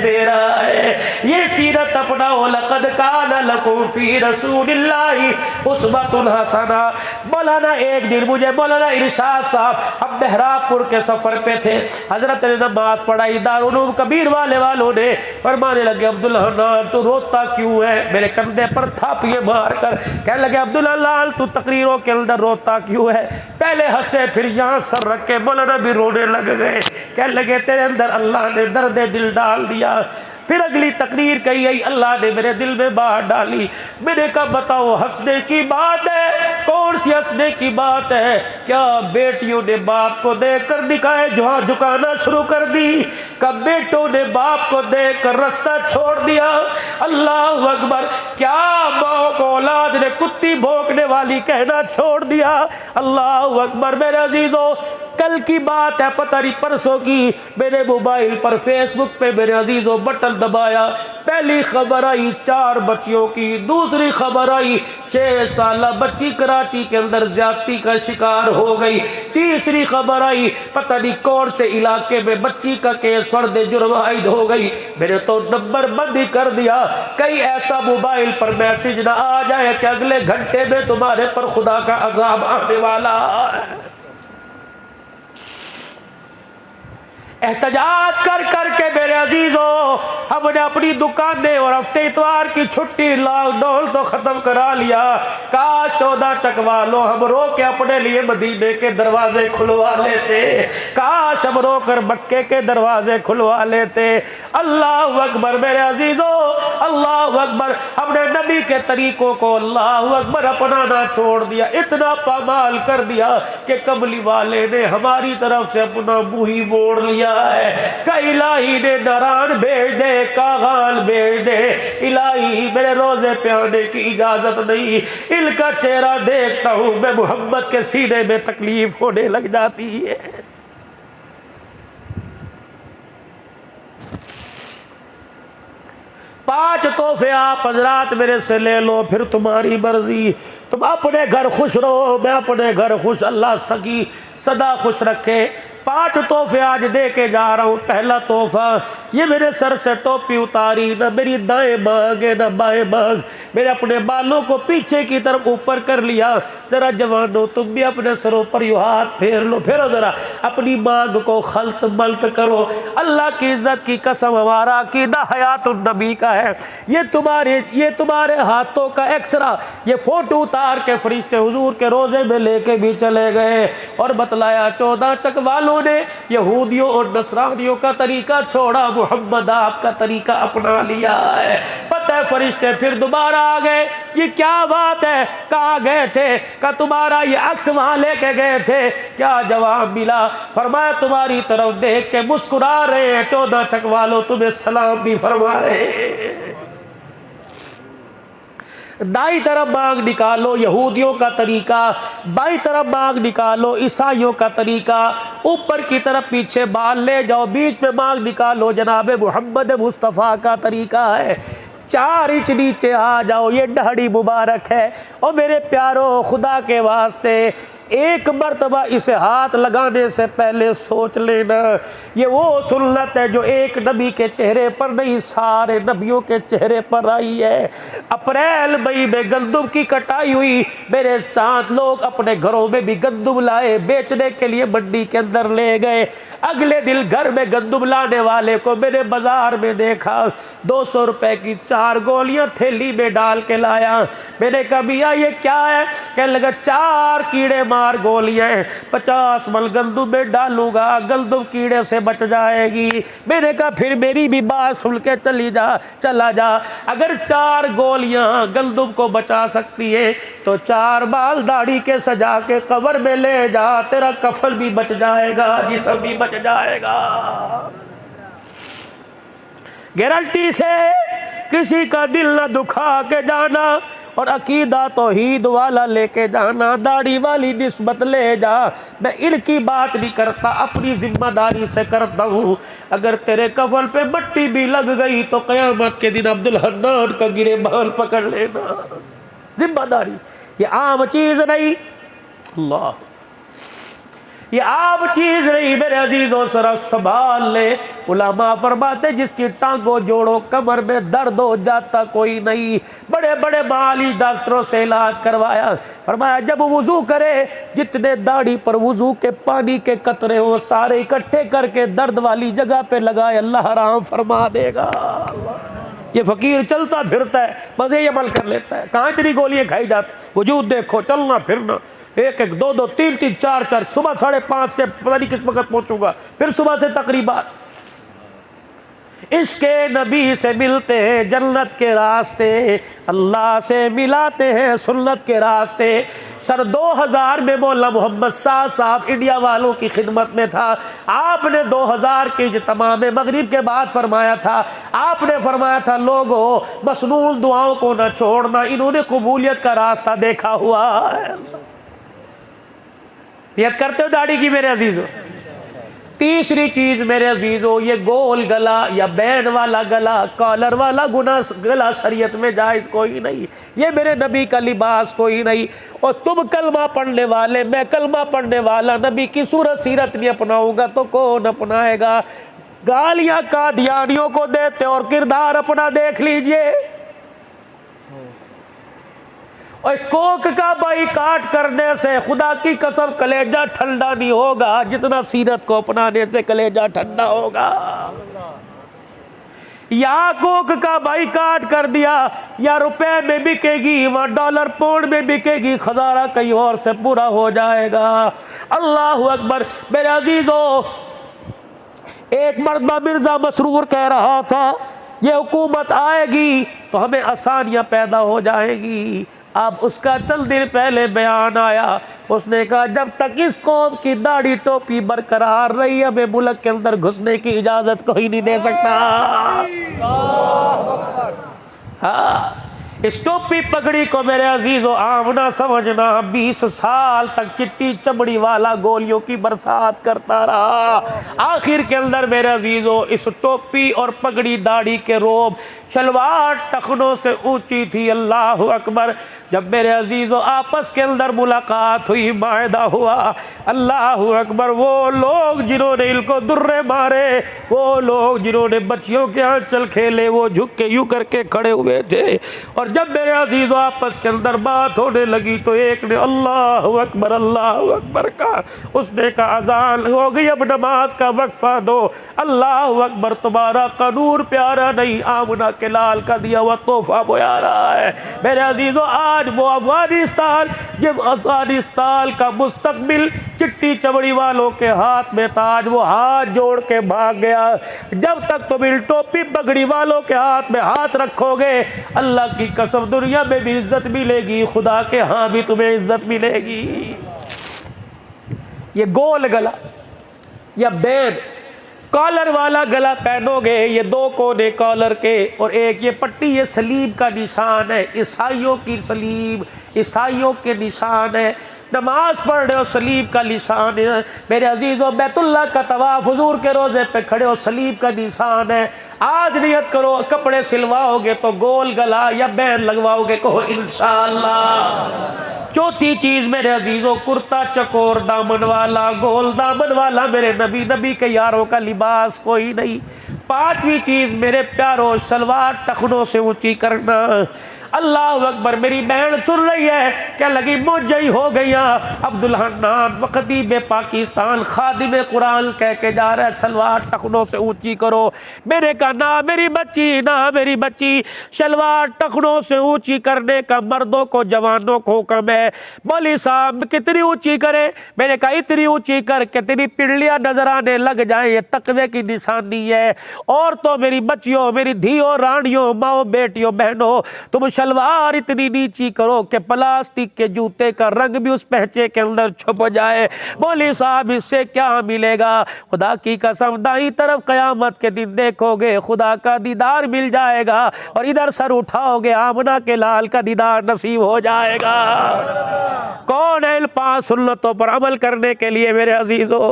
मेरा है। ये सीरत अपनाओ, लक़द कान लकुम फी रसूलिल्लाहि उस्वतुन हसना। मौलाना एक दिन मुझे मौलाना इरशाद साहब, हम मेहराबपुर के सफर पे थे, हजरत ने नमाज पढ़ाई, दारुल उलूम कबीर वालों ने फरमाने लगे अब्दुल्ला लाल तू रोता क्यों है। मेरे कंधे पर थापिये मार कर कहने लगे अब्दुल्ला लाल तू तकरीरों के अंदर रोता क्यों है। पहले हंसे, फिर यहाँ सर रख के मौलाना भी रोने लग गए। कहने लगे तेरे अंदर अल्लाह ने दर्द दिल डाल दिया। फिर अगली तकरीर कही आई, अल्लाह ने मेरे दिल में बात डाली। मैंने कहा बताओ हंसने की बात है, कौन सी हंसने की बात है। क्या बेटियों ने बाप को देखकर निकाय झुकाना शुरू कर दी, कब बेटों ने बाप को देखकर रास्ता छोड़ दिया। अल्लाह अकबर, क्या माँ को औलाद ने कुत्ती भौंकने वाली कहना छोड़ दिया। अल्लाह अकबर मेरे अजीजों, कल की बात है, पता नहीं परसों की, मेरे मोबाइल पर फेसबुक पे मेरे अजीजों बटन दबाया, पहली खबर आई 4 बच्चियों की, दूसरी खबर आई 6 साल बच्ची कराची के अंदर ज्यादती का शिकार हो गई, तीसरी खबर आई पता नहीं कौन से इलाके में बच्ची का केस फर्द जुर्म आयद हो गई। मैंने तो नंबर बंद ही कर दिया, कहीं ऐसा मोबाइल पर मैसेज ना आ जाए कि अगले घंटे में तुम्हारे पर खुदा का अजाब आने वाला है। एहतजाज कर करके मेरे अजीजों, हमने अपनी दुकानें और हफ्ते इतवार की छुट्टी लॉकडाउन तो खत्म करा लिया। काश सौदा चकवा लो, हम रो के अपने लिए मदीने के दरवाजे खुलवा लेते, काश हम रो कर मक्के के दरवाजे खुलवा लेते। अल्लाह अकबर मेरे अजीजों, अल्लाह अकबर, हमने नबी के तरीकों को अल्लाह अकबर अपनाना छोड़ दिया, इतना पामाल कर दिया कि कबली वाले ने हमारी तरफ से अपना मुंह ही मोड़ लिया है। का इलाही ने नारायण भेज दे, कागाल भेज दे, इलाही मेरे रोजे पे आने की इजाजत नहीं, इनका चेहरा देखता हूं मैं मोहम्मद के सीने में तकलीफ होने लग जाती है। पांच तोहफे आप हजरात मेरे से ले लो, फिर तुम्हारी मर्जी, तुम अपने घर खुश रहो, मैं अपने घर खुश, अल्लाह सकी सदा खुश रखे। 5 तोहफे आज दे के जा रहा हूँ। पहला तोहफा, ये मेरे सर से टोपी उतारी, ना मेरी दाएं मांग है ना बाएं मांग, मेरे अपने बालों को पीछे की तरफ ऊपर कर लिया। जरा जवानों तुम भी अपने सरों पर यूँ हाथ फेर लो, फेरो जरा, अपनी मांग को खल्त मल्त करो। अल्लाह की इज्जत की कसम, हमारा अकीदा हयातुन नबी का है। ये तुम्हारे हाथों का एक्सरा, ये फोटो उतार के फरिश्ते हुजूर के रोजे में लेके भी चले गए और बतलाया 14 चक वालों ने यहूदियों और नसरानियों का तरीका छोड़ा, मोहम्मद आपका तरीका अपना लिया है। पता है फरिश्ते फिर दोबारा आ गए, ये क्या बात है, कहाँ गए थे, का तुम्हारा ये अक्स वहां लेके गए थे, क्या जवाब मिला, फरमाया तुम्हारी तरफ देख के मुस्कुरा रहे हैं 14 चक वालों, तुम्हें सलाम भी फरमा रहे हैं। दाई तरफ मांग निकालो यहूदियों का तरीका, बाई तरफ मांग निकालो ईसाइयों का तरीका, ऊपर की तरफ पीछे बाल ले जाओ, बीच में मांग निकालो जनाब मोहम्मद मुस्तफ़ा का तरीका है। 4 इंच नीचे आ जाओ, ये दाढ़ी मुबारक है। और मेरे प्यारो खुदा के वास्ते एक मर्तबा इसे हाथ लगाने से पहले सोच लेना, ये वो सुन्नत है जो एक नबी के चेहरे पर नहीं सारे नबियों के चेहरे पर आई है। अप्रैल मई में गंदुम की कटाई हुई, मेरे साथ लोग अपने घरों में भी गंदुम लाए, बेचने के लिए मंडी के अंदर ले गए। अगले दिन घर में गंदुम लाने वाले को मैंने बाजार में देखा, 200 रुपए की 4 गोलियां थैली में डाल के लाया। मैंने कहा भैया ये क्या है, कहने लगा 4 कीड़े मार गोलियां, 50 मल गंदुम में डालूंगा, गंदुम कीड़े से बच जाएगी। मैंने कहा फिर मेरी भी बात सुन के चला जा, अगर 4 गोलियां गंदुम को बचा सकती है तो 4 बाल दाढ़ी के सजा के कब्र में ले जा, तेरा कफन भी बच जाएगा, जिस्म भी बच जाएगा। गारंटी से किसी का दिल न दुखा के जाना, और अकीदा तौहीद वाला लेके जाना, दाढ़ी वाली निस्बत ले जा। मैं इनकी बात नहीं करता, अपनी जिम्मेदारी से करता हूँ। अगर तेरे कफल पे मट्टी भी लग गई तो क़यामत के दिन अब्दुल हन्नान का गिरेबान पकड़ लेना। जिम्मेदारी, ये आम चीज़ नहीं। अल्लाह, ये आम चीज नहीं मेरे अजीजों, सरा संभाल ले। उलमा फरमाते जिसकी टांगों जोड़ों कमर में दर्द हो जाता कोई नहीं। बड़े बड़े माली डॉक्टरों से इलाज करवाया, फरमाया जब वुजू करे जितने दाढ़ी पर वुजू के पानी के कतरे हो सारे इकट्ठे करके दर्द वाली जगह पे लगाए, अल्लाह आराम फरमा देगा। ये फकीर चलता फिरता है, मजे अमल कर लेता है, कहाँ इतनी गोलियां खाई जाती। वजूद देखो, चलना फिरना, एक एक दो दो तीन तीन चार चार, सुबह 5:30 से पता नहीं किस वक्त पहुंचूंगा, फिर सुबह से तकरीबन। इसके नबी से मिलते हैं जन्नत के रास्ते, अल्लाह से मिलाते हैं सुन्नत के रास्ते। सन 2000 में मौला मोहम्मद साहब इंडिया वालों की खिदमत में था। आपने 2000 के इज्तिमा में मगरिब के बाद फरमाया था, आपने फरमाया था लोगों मसनून दुआओं को न छोड़ना, इन्होंने कबूलियत का रास्ता देखा हुआ है। नियत करते हो दाढ़ी की मेरे अजीजों। तीसरी चीज मेरे अजीजों, ये गोल गला या बैन वाला गला, कॉलर वाला गला शरीयत में जायज कोई नहीं। ये मेरे नबी का लिबास कोई नहीं। और तुम कलमा पढ़ने वाले, मैं कलमा पढ़ने वाला, नबी की सूरत सीरत नहीं अपनाऊंगा तो कौन अपनाएगा। गालियां कादियानियों को देते और किरदार अपना देख लीजिए। और कोक का बाइकाट करने से खुदा की कसम कलेजा ठंडा नहीं होगा जितना सीरत को अपनाने से कलेजा ठंडा होगा। या कोक का बाइकाट कर दिया, या रुपए में बिकेगी, वहाँ डॉलर पाउंड में बिकेगी, खजाना कहीं और से पूरा हो जाएगा। अल्लाह अकबर। मेरे अजीजों, एक मर्तबा मिर्जा मसरूर कह रहा था ये हुकूमत आएगी तो हमें आसानियाँ पैदा हो जाएगी। अब उसका चंद दिन पहले बयान आया, उसने कहा जब तक इस कौम की दाढ़ी टोपी बरकरार रही हमें मुल्क के अंदर घुसने की इजाजत कोई नहीं दे सकता। हाँ, इस टोपी पगड़ी को मेरे अजीजों आम ना समझना। 20 साल तक चिट्टी चमड़ी वाला गोलियों की बरसात करता रहा। आखिर के अंदर मेरे अजीजों इस टोपी और पगड़ी दाढ़ी के रोब शलवार टखनों से ऊंची थी। अल्लाह अकबर। जब मेरे अजीजों आपस के अंदर मुलाकात हुई, मायदा हुआ, अल्लाह अकबर, वो लोग जिन्होंने इनको दुर्रे मारे, वो लोग जिन्होंने बच्चियों के आंचल खेले, वो झुक के यूं करके खड़े हुए थे। और जब मेरे अजीजों आपस के अंदर बात होने लगी तो एक ने अल्लाह अकबर का, उसने कहा अजान हो गई, अब नमाज का वक्फा दो। अल्लाह अकबर। तुम्हारा कानून प्यारा नहीं, आमना के लाल का दिया हुआ तोहफा बोया रहा है। मेरे अजीजों, आज वो अफगानिस्तान, जब अफगानिस्तान का मुस्तकबिल चिट्टी चमड़ी वालों के हाथ में था, आज वो हाथ जोड़ के भाग गया। जब तक तुम इन टोपी पगड़ी वालों के हाथ में हाथ रखोगे, अल्लाह की कसम दुनिया में भी इज्जत मिलेगी, खुदा के यहाँ भी तुम्हें इज्जत मिलेगी। ये गोल गला या बैन कॉलर वाला गला पहनोगे, ये 2 कोने कॉलर के और एक ये पट्टी, ये सलीब का निशान है, ईसाइयों की सलीब, ईसाइयों के निशान है। नमाज पढ़ रहे हो, सलीब का निशान है। मेरे अजीजों, बैतुल्लाह का तवाफ, हुजूर के रोज़े पे खड़े हो, सलीब का निशान है। आज नियत करो, कपड़े सिलवाओगे तो गोल गला या बैन लगवाओगे, कहो इंशाअल्लाह। चौथी चीज़ मेरे अजीजों, कुर्ता चकोर दामन वाला, गोल दामन वाला मेरे नबी के यारों का लिबास कोई नहीं। 5वीं चीज़ मेरे प्यारों, सलवार टखनों से ऊंची करना। अल्लाह अकबर। मेरी बहन सुन रही है, क्या लगी मुझे ही हो गई। अब्दुल हन्नान खतीब पाकिस्तान खादिम कुरान कह के जा रहा है सलवार टखनों से ऊंची करो। मैंने कहा ना मेरी बच्ची, ना मेरी बच्ची, सलवार टखनों से ऊंची करने का मर्दों को, जवानों को हुक्म है। मौलवी साहब कितनी ऊंची करे? मैंने कहा इतनी ऊंची कर के तेरी पिंडलियां नजर आने लग जाए, ये तकवे की निशानी है। और तो मेरी बच्चियों, मेरी धियों, रानियों, माओ, बेटियों, बहनों, तुम शलवार इतनी नीची करो कि प्लास्टिक के जूते का रंग भी उस पहचे के अंदर छुप जाए। बोली साहब इससे क्या मिलेगा? खुदा की कसम दाई तरफ क़यामत के दिन देखोगे खुदा का दीदार मिल जाएगा और इधर सर उठाओगे आमना के लाल का दीदार नसीब हो जाएगा। कौन है इन 5 सुन्नतों पर अमल करने के लिए मेरे अजीजों?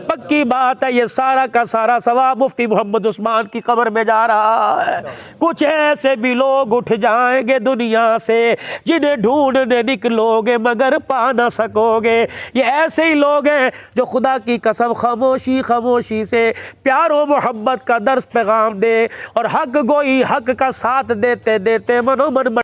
पक्की बात है ये सारा का सारा सवाब मुफ्ती मोहम्मद उस्मान की कब्र में जा रहा है। कुछ ऐसे भी लोग उठ जाएंगे दुनिया से जिन्हें ढूंढने निकलोगे मगर पा ना सकोगे। ये ऐसे ही लोग हैं जो खुदा की कसम खामोशी खामोशी से प्यार और मोहब्बत का दर्स पैगाम दे और हक गोई हक का साथ देते देते मनोमन